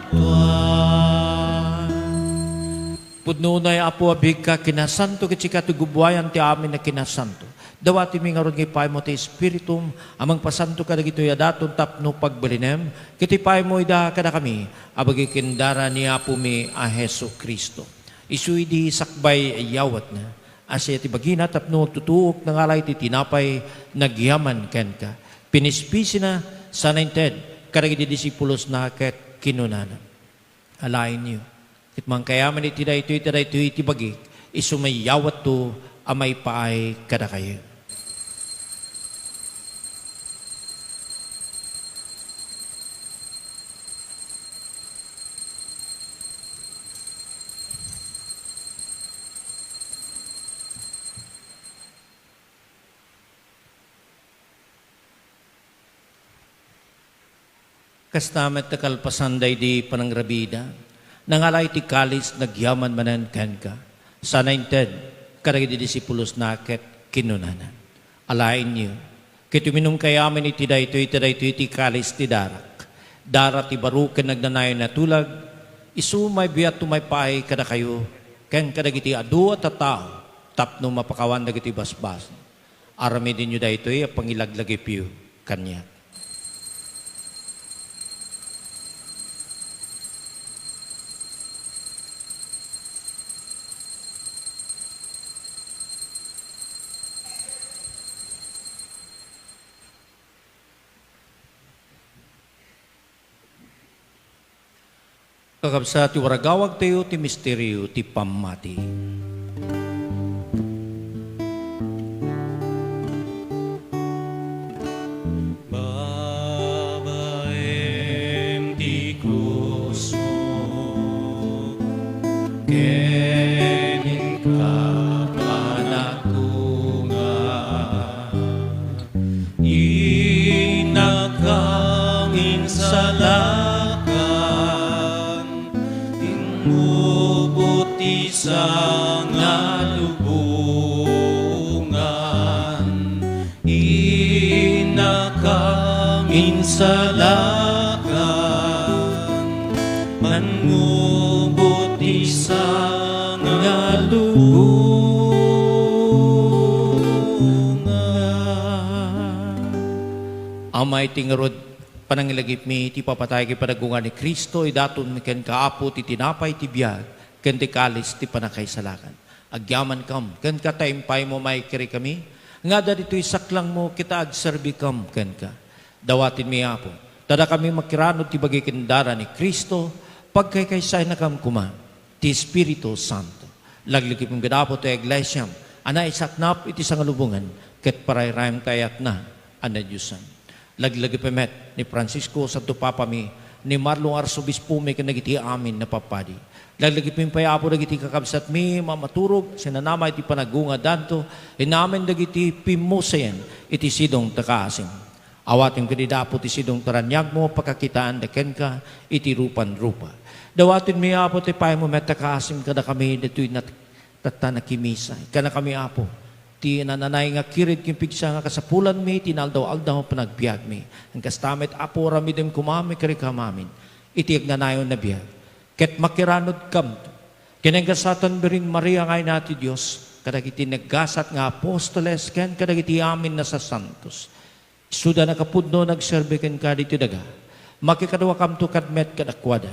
tuwan. Pudnunay Apo abig ka kinasanto kitsika ti gubwayan ti amin na kinasanto. Dawati mi nga ron ngipay mo ti Espiritum, amang pasanto ka dagito yadaton tapno pagbalinem, kitipay mo ida kada kami, abagi kindara ni Apo mi a Heso Kristo. Isuy di sakbay yawat na, asya ti bagina tapno tutuok ng alay ti tinapay nagyaman ken ka. Pinispisi na sa nainted, kadagiti disipulos na ket kinunana. Alain niyo, kitmang kayaman iti iti bagi, isumay yawat to, amay paay kada kayo. Kastamet na kalpasanday di panangrabida, nangalay ti kalis nagyaman manan ken ka. Sa nainted, karagi di disipulos na ket kinunanan. Alain niyo, kituminong kayaman iti dayto iti kalis ti darak. Darat ti baruken nagnanayon na tulag, isumay biat tumay paay kada kayo, ken kadagiti adu at tao, tapno mapakawan dagiti basbas. Aramidin niyo dayto pangilaglagipyo kanya. Kakabsa ti waragawag tayo ti misteryo ti pamati. Babaem ti krus mo, kenin ka panatungan, inakangin sa sa nga lubungan, inakangin sa lakan, mangubuti sa nga lubungan. Amay tingarod panangilagip mi, ti papatay kay panagungan ni Kristo, idaton mi ken kaapo ti tinapay ti biyag, ken ti kalis ti panakaisalakan. Agyaman kam, ken ka taimpay mo may kiri kami, nga da dito'y saklang mo kita agserbi kam ken ka. Dawatin mi Apo, tada kami makirano ti bagay kendara ni Kristo, pagkaykaysay na kam kuma, ti Espiritu Santo. Laglikip mong gadapo ti iglesyam, ana isaknap iti sangalubungan, ket parayrayam tayat na, ana Diyosan. Laglagip emet ni Francisco Santo Papa mi, ni Marlong Arsobispo mi kanagiti amin na papadi. Laglagip mi payapo dagiti kakabsat mi mamaturog sinanamay iti panagunga danto inamen dagiti pimusayen iti sidong takaasim. Awating kanidapo ti sidong taranyag mo pagkakitaan deken ka iti rupan-rupa. Dawatin mi apo ti pay mo metakaasim kada kami dito'y tatanakimisay. Kana kami apo ti nananay nga kirid kimpigsa nga kasapulan mi tinaldaw-aldaw panagbiag mi. Ang kastamet apo ramidem kumami karikamamin iti agnanayon na biag. Ket makiranod kam, kinenggasatan birin Maria ngay nati Diyos, kadagiti naggasat nga apostoles, ken kadagiti amin na sa santos. Isuda na kapudno nagserbe ken kaditi daga, makikadawa kam to kadmet kadakwada,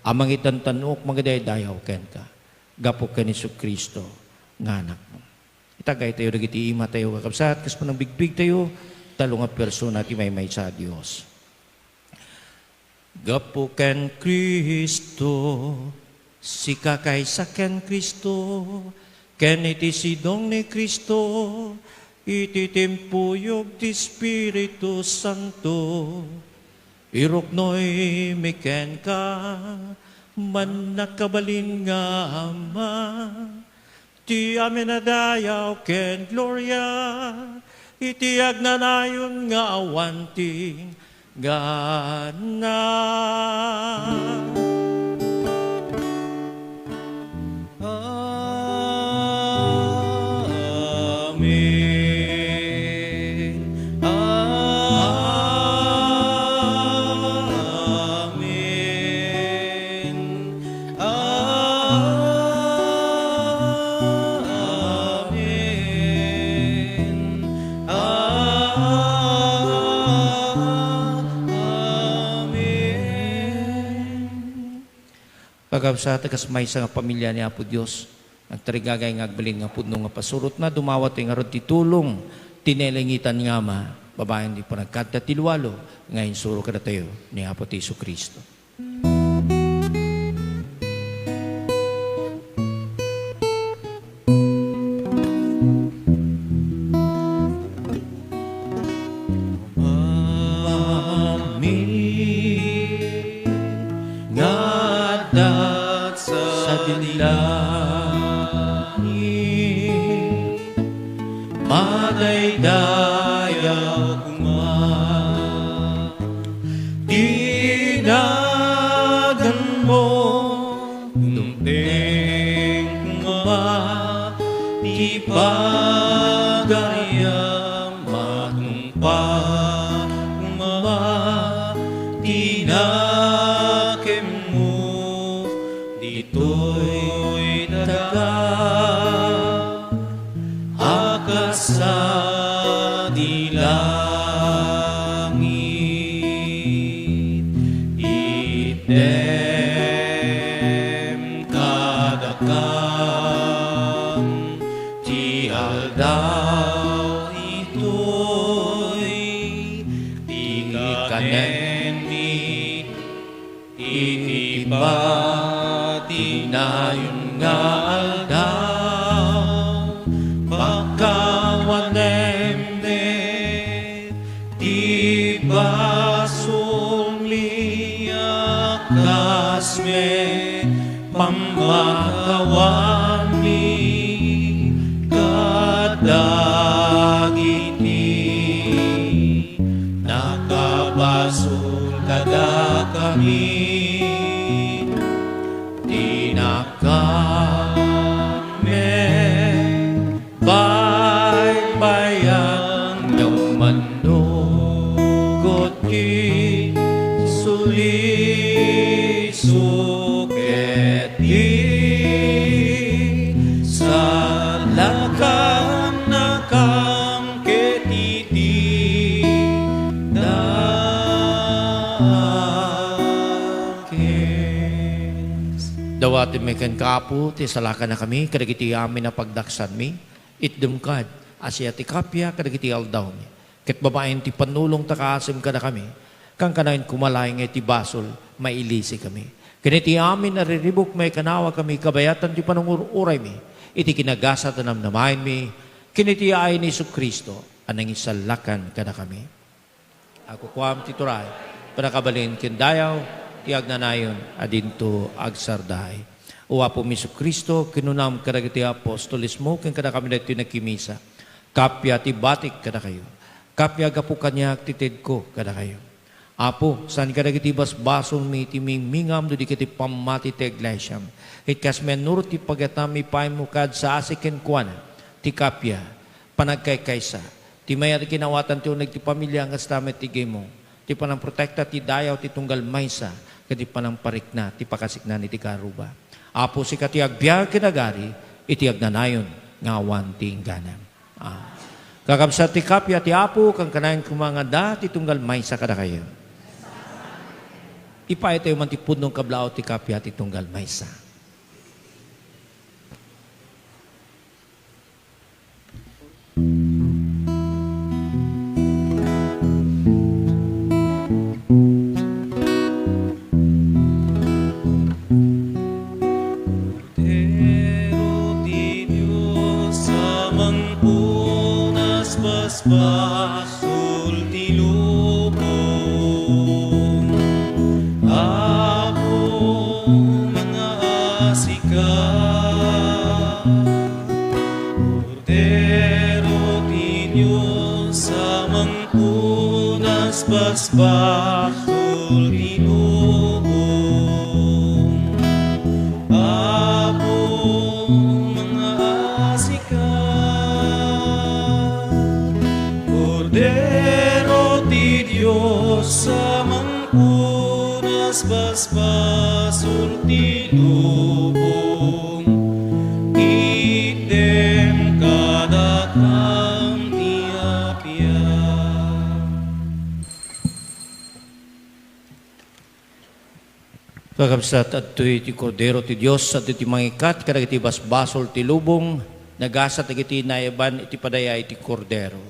amang itantanok mga daydayaw ken ka, gapo ken Isu Kristo, nga anak mo. Itagay tayo dagiti ima tayo kakabsat, kas panang bigbig tayo, talong nga persona ti may sa Diyos. Gapo ken Kristo, sika kaysa ken Kristo, ken iti sidong ni Kristo, iti timpuyog ti Espiritu Santo, Irok no'y meken ka, man nakabalin nga ama. Ti amin na dayaw ken gloria, itiag na nayon nga awanting gana. Amen. Amen. Pagkabsa tagas may nga pamilya ni Apo Dios, nagtarigagay nga agbalin nga pudno nga pasurot na dumawat nga ron titulong, tinelengitan nga ma, babaeng di pa nagkadta tilwalo, ngayon suro ka na tayo ni Apo Tiso Kristo. Ngadat sa dilangit, madaydayaw kuma, tinagan mo, dumping kuma, di pagayam matumpa kuma, tinakim mo, dito'y daga, akas sa dilangit, item kadakam, ti aldaw ito'y di kanen mi, itiba tinayon nga aldaw, pagkawanembe, di basumliyak kasme, pamakawami, kadagiti, nakabasul kada kami, tinakame, baybayan yung manugot ki, sulisuket sa lakang nakang ketiti dakes. Dawati may kan kapo, ti salaka na kami, kadagiti amin na pagdaksan mi, itdumkad, asya ti kapya, kadagiti aldaw mi. Ket babaen ti panulong takaasim ka na kami, kang kanayin kumalayang ti basol, mailisi kami. Kaniti amin nariribok may kanawa kami, kabayatan ti panungururay mi, iti kinagasa tanam namahin mi, kiniti ay ni Kristo, anang isalakan ka na kami. Ako kuam tituray, panakabalin kindayaw, tiag na nayon, adinto agsardahay. Uwa po mi Kristo, kinunam kadagiti apostolis mo, kin kada kami dito nagkimisa, kapya ti batik kada kayo, kapya gapu kanya titid ko kada kayo. Apo, san kadagiti basbason mi timing mingam do di kiti pamati ti iglesyam. Itkas menurut ti pagatami paimukad sa asiken kuana, ti kapya, panagkaykaysa, ti mayat kinawatan ti unag ti pamilya ang kastamet ti gemo, ti panang protekta ti dayaw ti tunggal maysa, kati panang parikna ti pakasikna ni ti karuba. Apo si kati agbyag kinagari, iti agnanayon nga awan ti ingganam. Kakabsa ti kapya ti apo, kang kanayin kumangada, ti tunggal maysa kada kayo. Ipay tayo man ti pudnong kablao ti kapya ti tunggal maysa. Basbasul ti lubong, basbasol tinubong Apo mga asika Cordero ti Diyos sa mangkunas basbasol tinubong Item kadakam ti apya Kakabsat at ti Cordero ti Diyos at iti mangikat kadag iti basbasol ti lubong nagasat iti naiban iti padaya iti Cordero.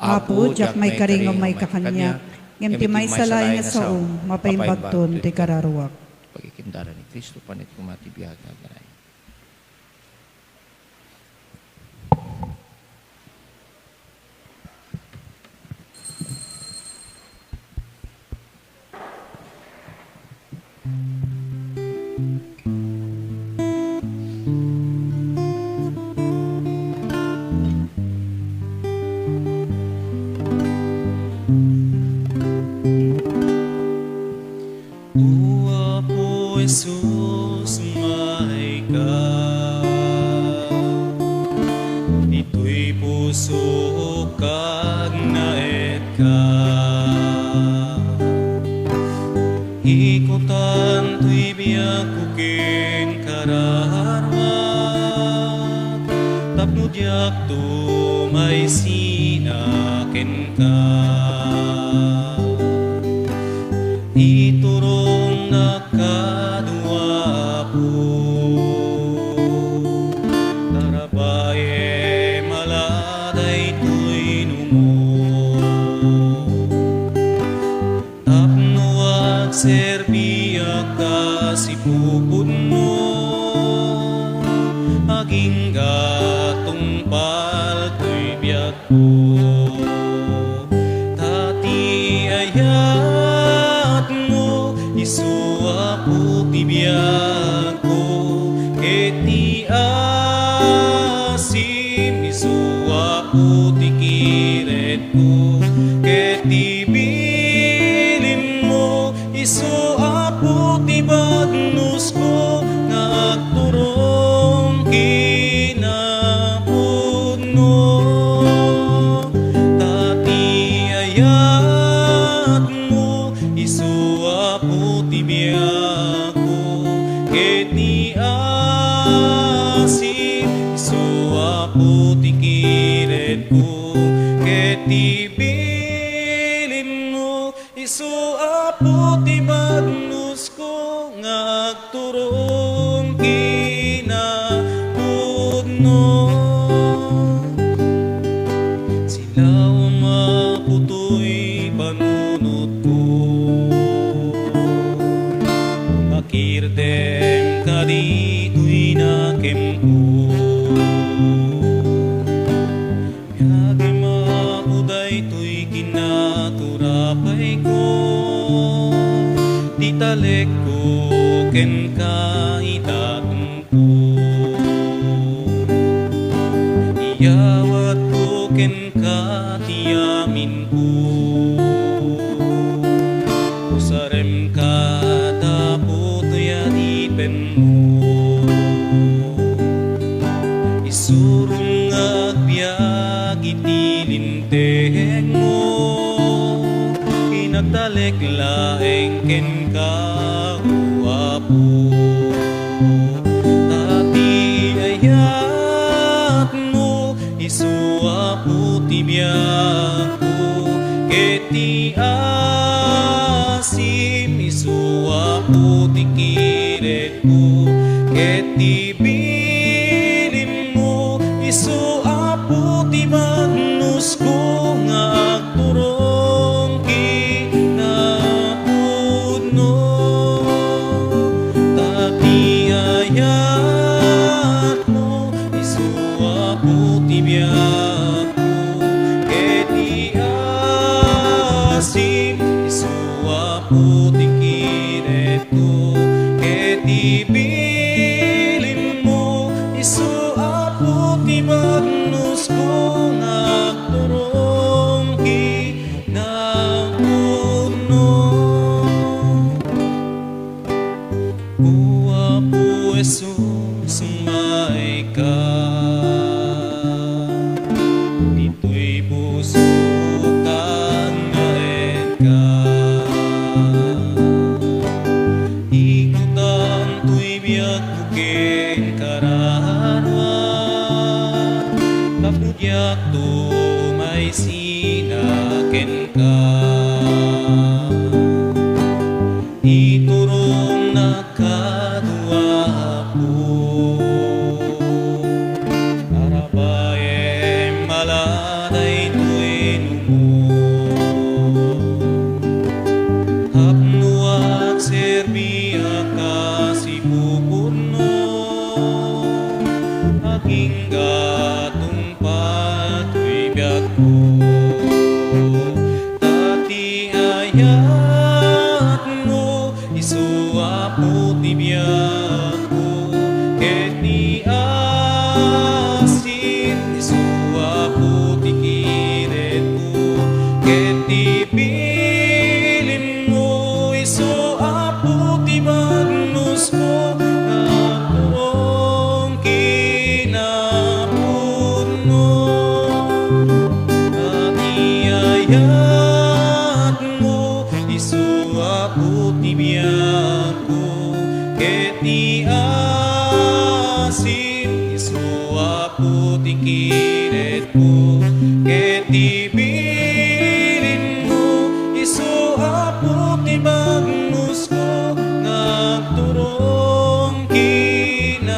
Apo, jak may karingom may kakanya, ngem ti may salay nga saong, mapaimbagton ti kararuak. Pagkikindara ni Kristo panit kumatibiyag na ganay. Uwa po Jesus may ka Ito'y puso kag naet ka Ikutan to'y biyak kukin kararwat Tapno diyak to may sinakin ka Iturong nakadua po Tarabaye maladay to'y numo Tapno at serbiya kasipupun mo Aging gatong palto'y biyak ko Tati ayat mo Isua po tibiyag ko Eti asim Isua po tikiret ko Eti bilin mo Isua po tibagnos ko Nagturong kinapudno Tati ayat mo Isua po tibiyag ko Eti asim Isua po tikiret ko Eti bilin mo Isua po tibagnos ko Ngagturong kinapudno Sila maputo'y panunod ko Makirdem ka dito'y nakem ko Biyagay mapuday to'y kinaturapay ko Titalek ko ken kaitatong Iyawat ko ken katiyamin ko Usarem ka tapot yanipen mo Isurong agbyag itilinteg mo Inagtalek laeng ken kahuapo Tati ayat mo Isua po tibiyag ko Keti asim Isua po tikiret ko Keti bilin mo Isua po tibagnos ko Ngagturong kinapudno Tati ayat mo Isua po tibiyag ko Keti asim Isua po tikiret ko Keti bilin ken kararwa kapudyak to may sinaken ka iturong nakadua po arabayem maladay tuinumo hapnuak serbiak kasipupurno aking gatong patu'y biyak ko tati ayat mo isuwa po tibiyat ko ket ni asin isuwa po tikiret ko ket ti pilim mo isuwa po tibagnos mo natong kinapuno Atiyayat mo, isuwa po tibiyag ko, ket ni asin, isuwa po tikiret ko, ket ti bilin mo, isuwa po tibagnos ko, ngagturong kinapuno.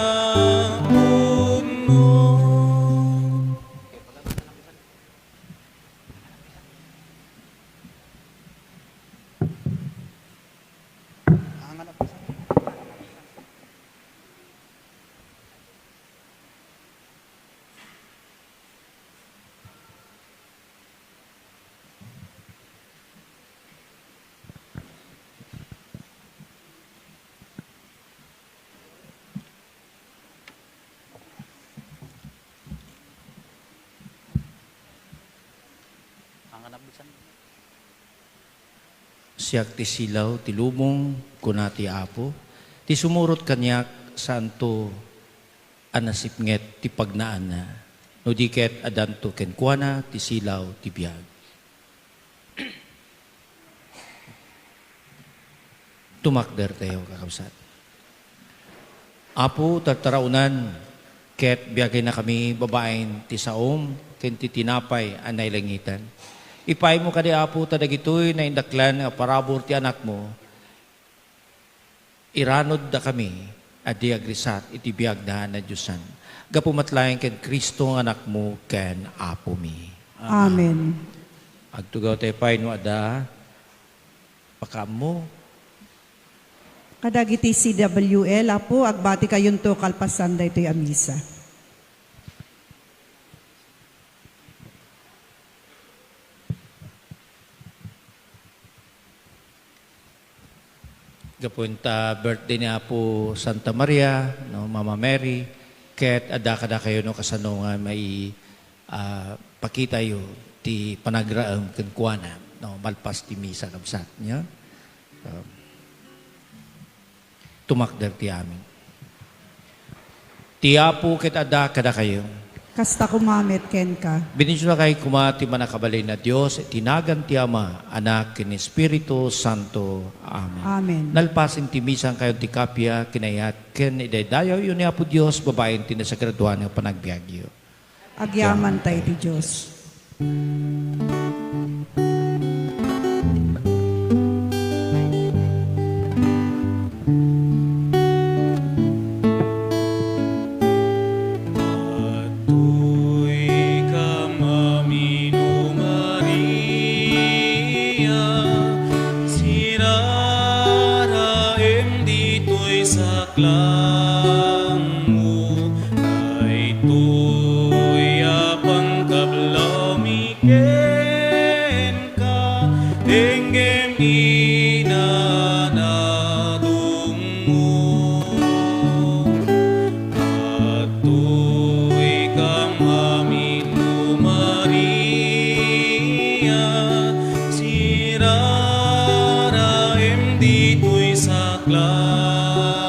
Siyak ti silaw, ti lumong, kunati apo, ti sumurot kanyak santo anasipnget ti pagnaan na, no diket adanto kenkwana ti silaw ti biyag. Tumakder tayo kakabsat. Apo, tataraunan, ket biyagay na kami babaeng ti saom, ken ti tinapay anay langitan. Ipay mo kadi apo tadagitoy na indaklan nga parabor ti anak mo, iranod da kami adi agrisat iti biag na Diyosan. Gapumatlayan ken Kristo nga anak mo ken apo mi. Amen. Agtugaw tayo pay no ada pakam mo. Kadagiti CWL, apo, agbati kayon to kalpasan da ito'y amisa. Gapunta birthday ni Apo Santa Maria, no, Mama Mary, ket ada kada kayo no kasano nga may pakita yo ti panagraem ken kuana, no, malpas ti misa kabsat niya. Tumakder ti amin. Ti Apo ket ada kada kayo. Kasta kumamit ken ka. Binisyo na kay kumati manakabalay na Diyos, tinagan ti Ama, Anak, ken Espiritu Santo. Amen. Amen. Nalpasin ti misang kayo ti kapya, kinayat, ken idaydayaw yun ni Apo Diyos, babaeng tinasagraduan ng panagbiagyo. Agyaman tayo ti Diyos. Ato'y kamamino Maria, siraraem dito'y saklang mo, ay to'y apang kablaw miken ka, denggem inanadong mo. Ato'y kamamino Maria, siraraem dito'y saklang